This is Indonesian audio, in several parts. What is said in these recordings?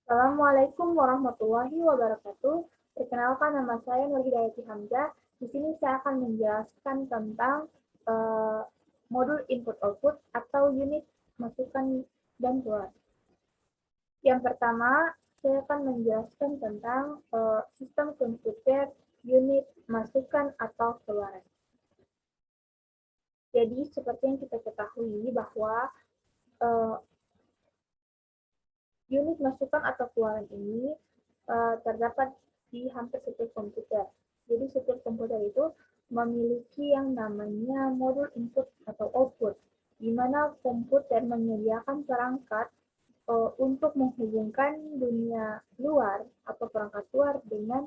Assalamualaikum warahmatullahi wabarakatuh. Perkenalkan, nama saya Nur Hidayati Hamzah. Di sini saya akan menjelaskan tentang modul input-output atau unit masukan dan keluar. Yang pertama, saya akan menjelaskan tentang sistem komputer unit masukan atau keluaran. Jadi, seperti yang kita ketahui bahwa uh, unit masukan atau keluaran ini terdapat di hampir setiap komputer. Jadi setiap komputer itu memiliki yang namanya modul input atau output, di mana komputer menyediakan perangkat untuk menghubungkan dunia luar atau perangkat luar dengan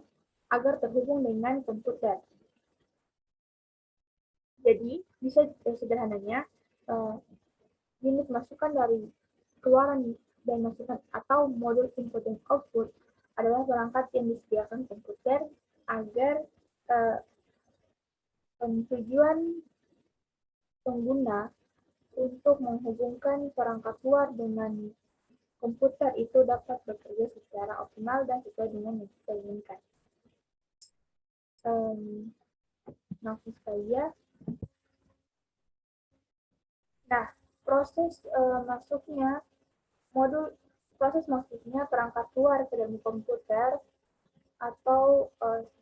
agar terhubung dengan komputer. Jadi bisa sederhananya unit masukan dari keluaran dan masukan atau modul input dan output adalah perangkat yang disediakan komputer agar tujuan pengguna untuk menghubungkan perangkat luar dengan komputer itu dapat bekerja secara optimal dan sesuai dengan yang kita inginkan. Langsung saja. Nah, proses masuknya proses masuknya perangkat luar ke dalam komputer atau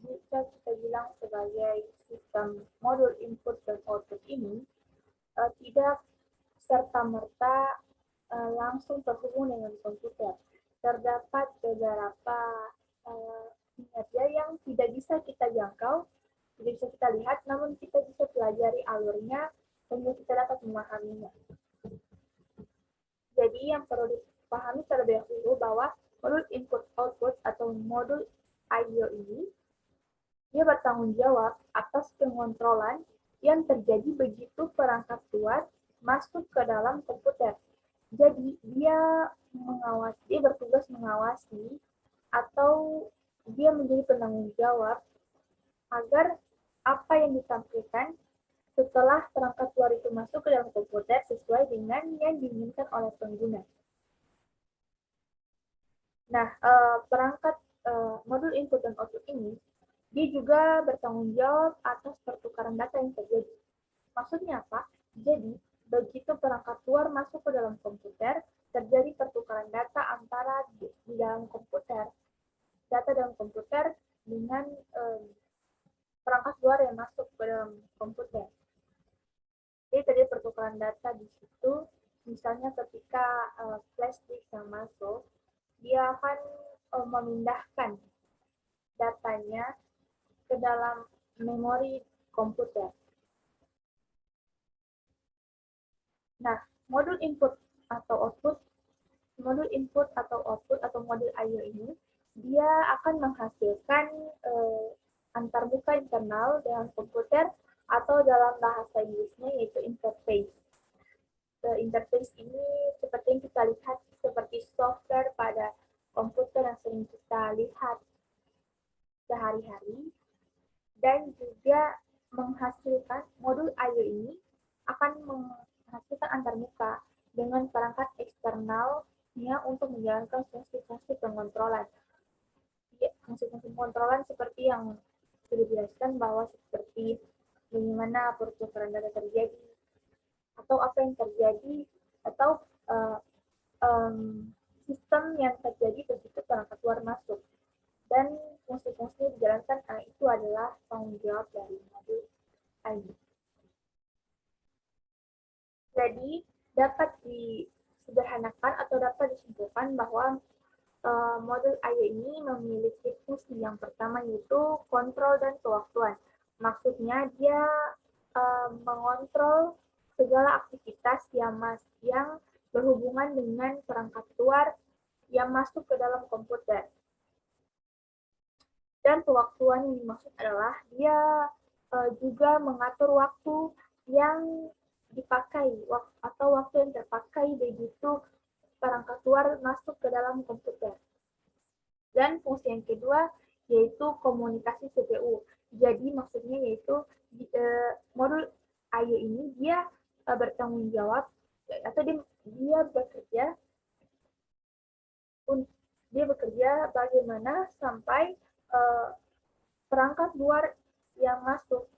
bisa kita bilang sebagai sistem modul input dan output ini tidak serta-merta langsung terhubung dengan komputer. Terdapat beberapa kinerja yang tidak bisa kita jangkau, tidak bisa kita lihat, namun kita bisa pelajari alurnya sehingga kita dapat memahaminya. Jadi yang perlu dipahami terlebih dahulu bahwa modul input-output atau modul I/O ini dia bertanggung jawab atas pengontrolan yang terjadi begitu perangkat luar masuk ke dalam komputer. Jadi dia bertugas mengawasi atau dia menjadi penanggung jawab agar apa yang ditampilkan setelah perangkat luar itu masuk ke dalam komputer sesuai dengan yang diinginkan oleh pengguna. Nah, perangkat modul input dan output ini dia juga bertanggung jawab atas pertukaran data yang terjadi. Maksudnya apa? Jadi, begitu perangkat luar masuk ke dalam komputer, terjadi pertukaran data antara di dalam komputer, data dalam komputer dengan perangkat luar yang masuk ke dalam komputer. Jadi terjadi pertukaran data di situ, misalnya ketika flash disk yang masuk, dia akan memindahkan datanya ke dalam memori komputer. Nah, modul input atau output, modul input atau output atau modul I/O ini, dia akan menghasilkan antarmuka internal dalam komputer atau dalam bahasa Inggrisnya yaitu interface. Interface ini seperti yang kita lihat seperti software pada komputer yang sering kita lihat sehari-hari, dan juga menghasilkan modul I/O ini akan menghasilkan antarmuka dengan perangkat eksternalnya untuk menjalankan fungsi-fungsi pengontrolan. Fungsi-fungsi pengontrolan seperti yang sudah dijelaskan bahwa seperti bagaimana pertukaran data terjadi atau apa yang terjadi atau uh, um, sistem yang terjadi begitu perangkat luar masuk dan fungsi-fungsi dijalankan itu adalah tanggung jawab dari modul I. Jadi dapat disederhanakan atau dapat disimpulkan bahwa modul I/O ini memiliki fungsi yang pertama yaitu kontrol dan kewaktuan. Maksudnya dia mengontrol segala aktivitas yang berhubungan dengan perangkat luar yang masuk ke dalam komputer. Dan kewaktuan yang dimaksud adalah dia juga mengatur waktu yang dipakai atau waktu yang terpakai begitu perangkat luar masuk ke dalam komputer. Dan fungsi yang kedua yaitu komunikasi CPU. Jadi maksudnya yaitu modul I/O ini dia bertanggung jawab atau dia bekerja kepada bagaimana sampai perangkat luar yang masuk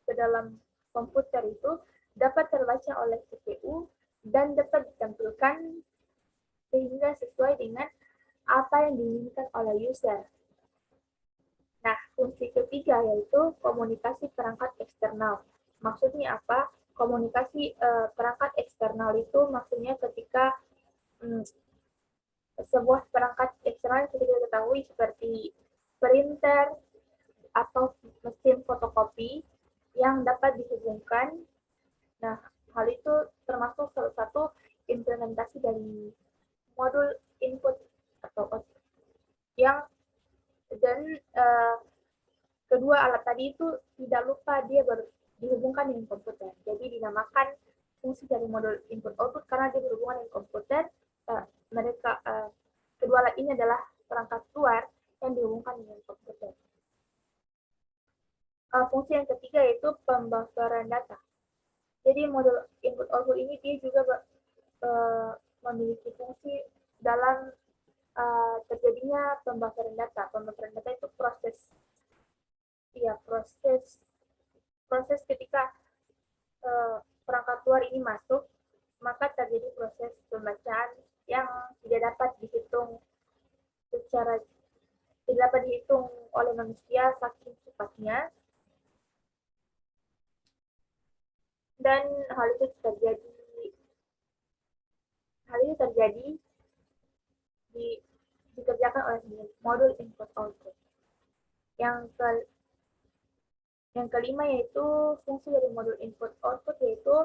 ke dalam komputer itu dapat terbaca oleh CPU dan dapat ditampilkan sehingga sesuai dengan apa yang diinginkan oleh user. Nah, fungsi ketiga yaitu komunikasi perangkat eksternal. Maksudnya apa? Komunikasi perangkat eksternal itu maksudnya ketika sebuah perangkat eksternal yang kita ketahui seperti printer atau mesin fotokopi yang dapat dihubungkan. Nah, hal itu termasuk salah satu implementasi dari modul input atau output yang dan kedua alat tadi itu tidak lupa dia dihubungkan dengan komputer. Jadi dinamakan fungsi dari modul input output karena dia berhubungan dengan komputer. Kedua alat ini adalah perangkat luar yang dihubungkan dengan komputer. Fungsi yang ketiga yaitu pembufferan data. Jadi modul input output ini dia juga memiliki fungsi dalam terjadinya pembufferan data. Pembufferan data itu proses ketika perangkat luar ini masuk, maka terjadi proses pembacaan yang tidak dapat dihitung oleh manusia saking cepatnya, dan hal itu terjadi dikerjakan oleh modul input output. Yang kelima yaitu fungsi dari modul input output yaitu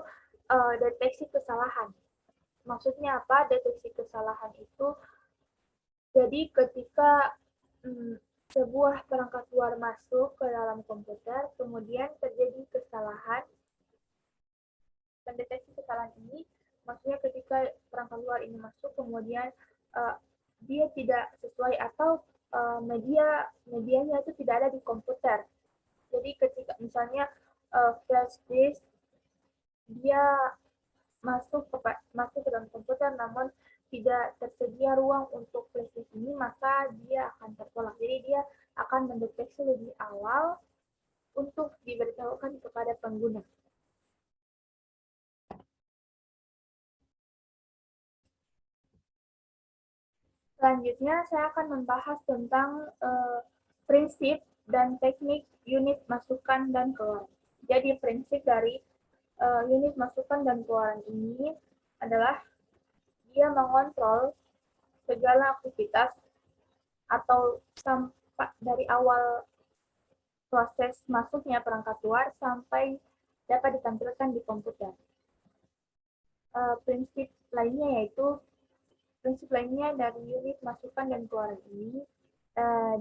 deteksi kesalahan. Maksudnya apa? Deteksi kesalahan itu jadi ketika sebuah perangkat luar masuk ke dalam komputer, kemudian terjadi kesalahan. Mendeteksi kesalahan ini maksudnya ketika perangkat luar ini masuk, kemudian dia tidak sesuai atau medianya itu tidak ada di komputer. Jadi ketika misalnya flash disk dia masuk ke dalam komputer namun tidak tersedia ruang untuk flash disk ini, maka dia akan tertolak. Jadi dia akan mendeteksi lebih awal untuk diberitahukan kepada pengguna. Selanjutnya saya akan membahas tentang prinsip dan teknik unit masukan dan keluaran. Jadi prinsip dari unit masukan dan keluaran ini adalah dia mengontrol segala aktivitas atau sampai dari awal proses masuknya perangkat luar sampai dapat ditampilkan di komputer. Prinsip lainnya dari unit masukan dan keluaran ini,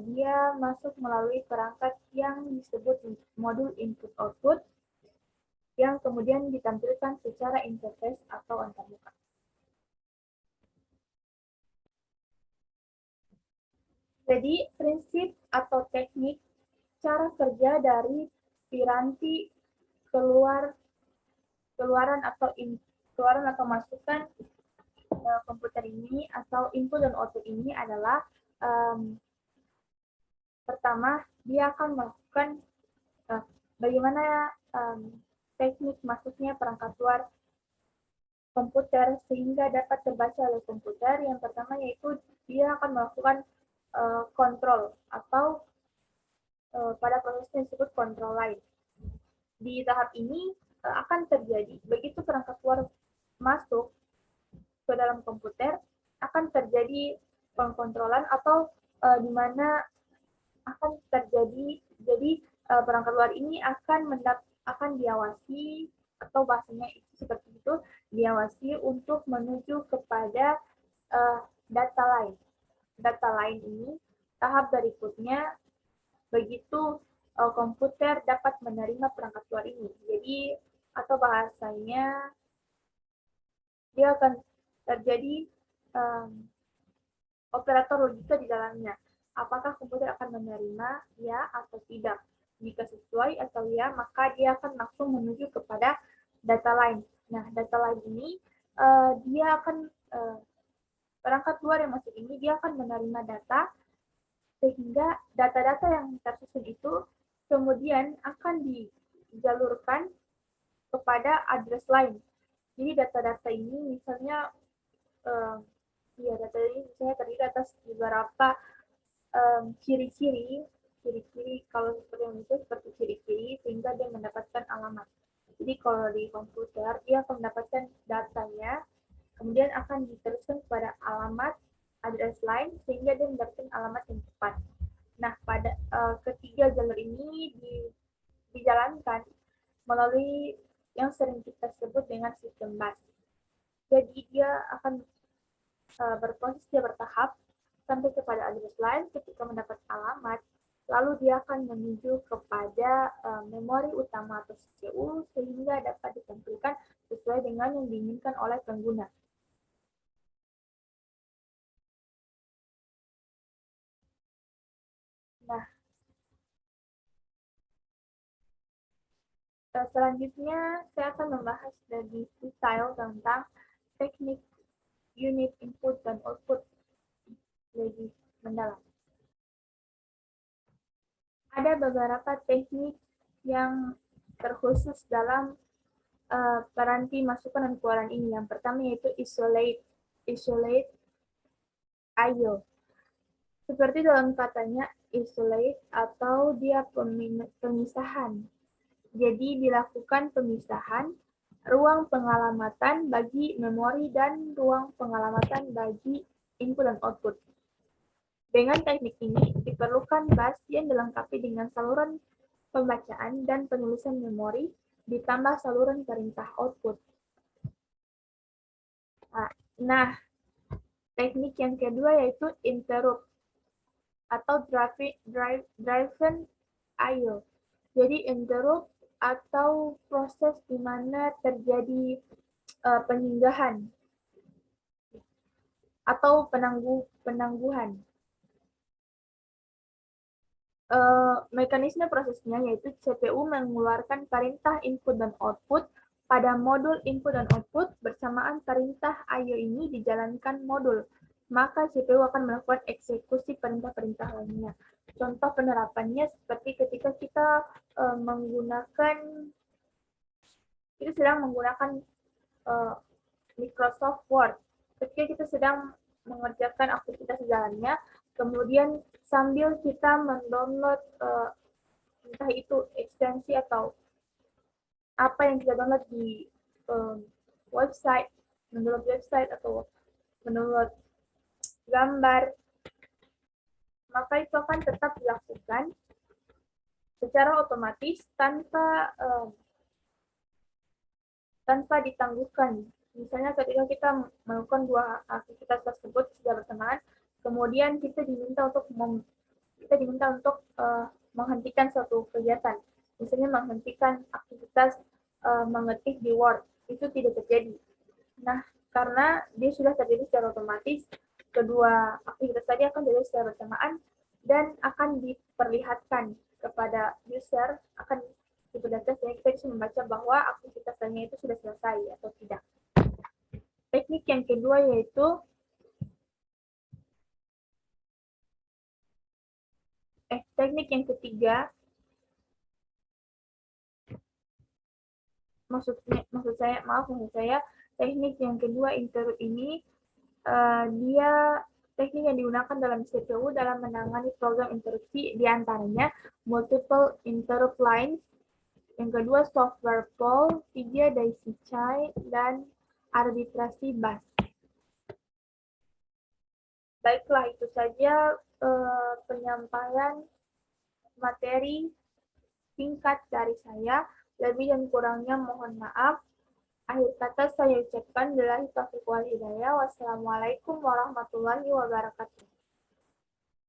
dia masuk melalui perangkat yang disebut modul input-output, yang kemudian ditampilkan secara interface atau antarmuka. Jadi, prinsip atau teknik cara kerja dari piranti keluaran atau masukan komputer ini atau input dan output ini adalah pertama dia akan melakukan bagaimana teknik masuknya perangkat luar komputer sehingga dapat terbaca oleh komputer. Yang pertama yaitu dia akan melakukan kontrol atau pada prosesnya disebut kontrol line. Di tahap ini akan terjadi begitu perangkat luar masuk ke dalam komputer akan terjadi pengkontrolan atau di mana akan terjadi perangkat luar ini akan diawasi atau bahasanya itu seperti itu, diawasi untuk menuju kepada data line. Data line ini tahap berikutnya begitu komputer dapat menerima perangkat luar ini. Jadi atau bahasanya dia akan terjadi operator logika di dalamnya. Apakah komputer akan menerima ya atau tidak? Jika sesuai atau ya, maka dia akan langsung menuju kepada data line. Nah, data line ini dia akan perangkat luar yang masuk ini dia akan menerima data sehingga data-data yang tersusun itu kemudian akan dijalurkan kepada address line. Jadi data-data ini misalnya data ini misalnya terdiri atas beberapa ciri-ciri kalau seperti Indonesia seperti ciri-ciri sehingga dia mendapatkan alamat. Jadi kalau di komputer dia akan mendapatkan datanya, kemudian akan diteruskan kepada alamat address line sehingga dia mendapatkan alamat yang tepat. Nah, pada ketiga jalur ini dijalankan melalui yang sering kita sebut dengan sistem bus. Jadi dia akan berproses dia bertahap sampai kepada address line. Ketika mendapat alamat, lalu dia akan menuju kepada memori utama atau CPU sehingga dapat ditampilkan sesuai dengan yang diinginkan oleh pengguna. Nah, selanjutnya saya akan membahas lebih detail tentang teknik unit input dan output lebih mendalam. Ada beberapa teknik yang terkhusus dalam peranti masukan dan keluaran ini. Yang pertama yaitu isolate I/O. Seperti dalam katanya isolate atau dia pemisahan. Jadi dilakukan pemisahan ruang pengalamatan bagi memori dan ruang pengalamatan bagi input dan output. Dengan teknik ini diperlukan bus yang dilengkapi dengan saluran pembacaan dan penulisan memori ditambah saluran perintah output. Nah, teknik yang kedua yaitu interrupt atau driven I/O. Jadi interrupt atau proses di mana terjadi penyinggahan atau penangguhan. Mekanisme prosesnya yaitu CPU mengeluarkan perintah input dan output pada modul input dan output bersamaan perintah I/O ini dijalankan modul, maka CPU akan melakukan eksekusi perintah-perintah lainnya. Contoh penerapannya seperti ketika kita sedang menggunakan Microsoft Word. Ketika kita sedang mengerjakan aktivitas di dalamnya, kemudian sambil kita mendownload entah itu ekstensi atau apa yang kita download di website, mendownload website atau mendownload gambar, maka itu akan tetap dilakukan secara otomatis tanpa ditangguhkan. Misalnya ketika kita melakukan dua aktivitas tersebut secara bersamaan, kemudian kita diminta untuk menghentikan suatu kegiatan. Misalnya menghentikan aktivitas mengetik di Word, itu tidak terjadi. Nah, karena dia sudah terjadi secara otomatis, kedua aktivitas tadi akan terjadi secara bersamaan dan akan diperlihatkan kepada user, akan diperlihatkan sehingga kita bisa membaca bahwa aktivitasnya itu sudah selesai atau tidak. Teknik yang kedua yaitu teknik yang ketiga, maksud saya teknik yang kedua interrupt ini dia teknik yang digunakan dalam CPU dalam menangani program interupsi diantaranya multiple interrupt lines, yang kedua software poll, 3 daisy chain, dan arbitrasi bus. Baiklah, itu saja penyampaian materi singkat dari saya. Lebih dan kurangnya mohon maaf. Akhir kata saya ucapkan billahi taufiq wal hidayah. Wassalamualaikum warahmatullahi wabarakatuh.